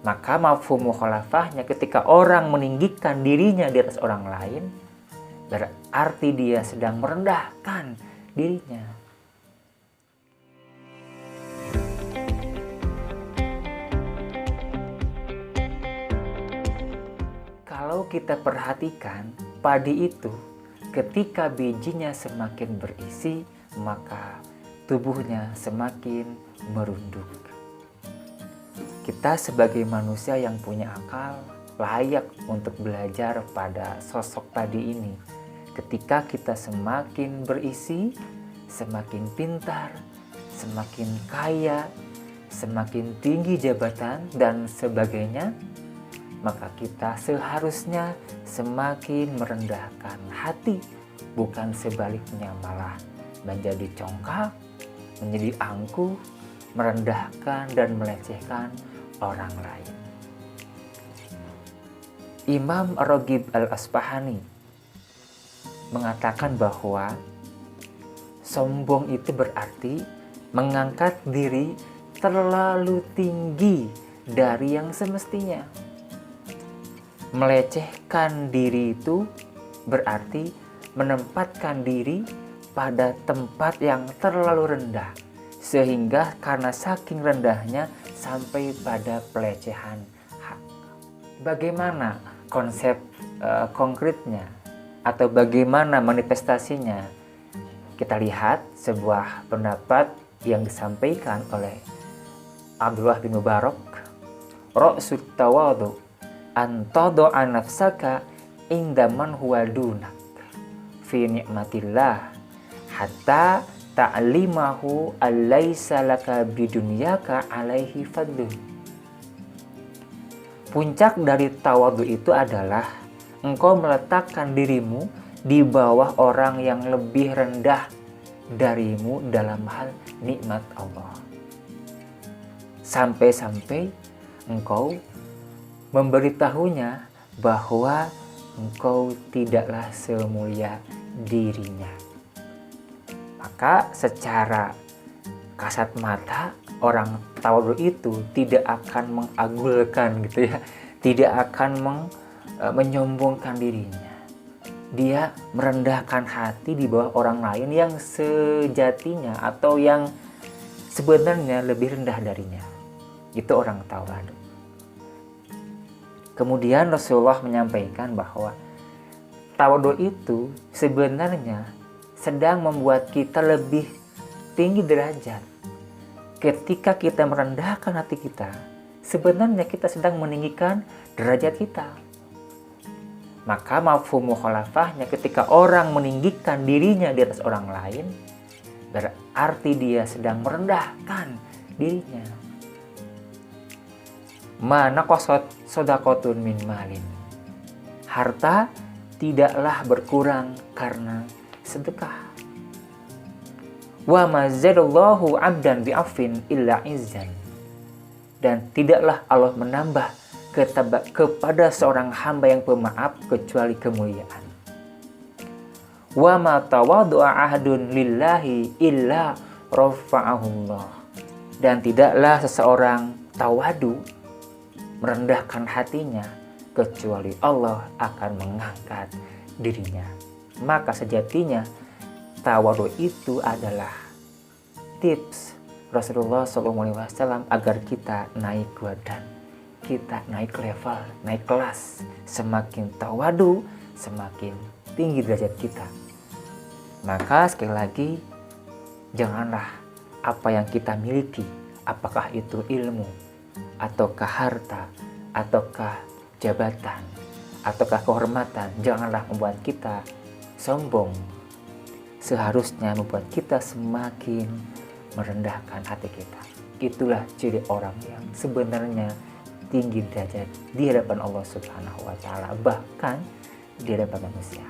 Maka mafhum mukhalafahnya ketika orang meninggikan dirinya di atas orang lain, berarti dia sedang merendahkan dirinya. Kalau kita perhatikan, padi itu ketika bijinya semakin berisi, maka tubuhnya semakin merunduk. Kita sebagai manusia yang punya akal layak untuk belajar pada sosok padi ini. Ketika kita semakin berisi, semakin pintar, semakin kaya, semakin tinggi jabatan dan sebagainya, maka kita seharusnya semakin merendahkan hati, bukan sebaliknya malah menjadi congkak, menjadi angkuh, merendahkan dan melecehkan orang lain. Imam Raghib Al-Asfahani mengatakan bahwa sombong itu berarti mengangkat diri terlalu tinggi dari yang semestinya. Melecehkan diri itu berarti menempatkan diri pada tempat yang terlalu rendah, sehingga karena saking rendahnya sampai pada pelecehan hak. Bagaimana konsep konkretnya atau bagaimana manifestasinya? Kita lihat sebuah pendapat yang disampaikan oleh Abdullah bin Mubarak, Ra'sut tawadhu an tad'a nafsaka inda man huwa dunak fi ni'matillah hatta ta'limahu alaysa laka bidunyaka alaihi fadlun. Puncak dari tawadhu itu adalah engkau meletakkan dirimu di bawah orang yang lebih rendah darimu dalam hal nikmat Allah. Sampai-sampai engkau memberitahunya bahwa engkau tidaklah semulia dirinya. Maka secara kasat mata orang tawadhu itu tidak akan mengagulkan gitu ya, tidak akan menyombongkan dirinya. Dia merendahkan hati di bawah orang lain yang sejatinya atau yang sebenarnya lebih rendah darinya. Itu orang tawadhu. Kemudian Rasulullah menyampaikan bahwa tawadhu itu sebenarnya sedang membuat kita lebih tinggi derajat. Ketika kita merendahkan hati kita, sebenarnya kita sedang meninggikan derajat kita. Maka mafhum mukhalafahnya ketika orang meninggikan dirinya di atas orang lain, berarti dia sedang merendahkan dirinya. Mana qasat shadaqatun min malin. Harta tidaklah berkurang karena sedekah. Wa ma zadallahu 'abdan bi'afin illa izzan. Dan tidaklah Allah menambah kepada seorang hamba yang pemaaf kecuali kemuliaan. Wa ma tawaddu'a ahadun lillahi illa rafa'ahullah. Dan tidaklah seseorang tawadu merendahkan hatinya kecuali Allah akan mengangkat dirinya. Maka sejatinya tawadhu itu adalah tips Rasulullah SAW agar kita naik badan, kita naik level, naik kelas. Semakin tawadhu, semakin tinggi derajat kita. Maka sekali lagi, janganlah apa yang kita miliki, apakah itu ilmu, ataukah harta, ataukah jabatan, ataukah kehormatan, janganlah membuat kita sombong. Seharusnya membuat kita semakin merendahkan hati kita. Itulah ciri orang yang sebenarnya tinggi derajat di hadapan Allah Subhanahu wa Ta'ala, bahkan di hadapan manusia.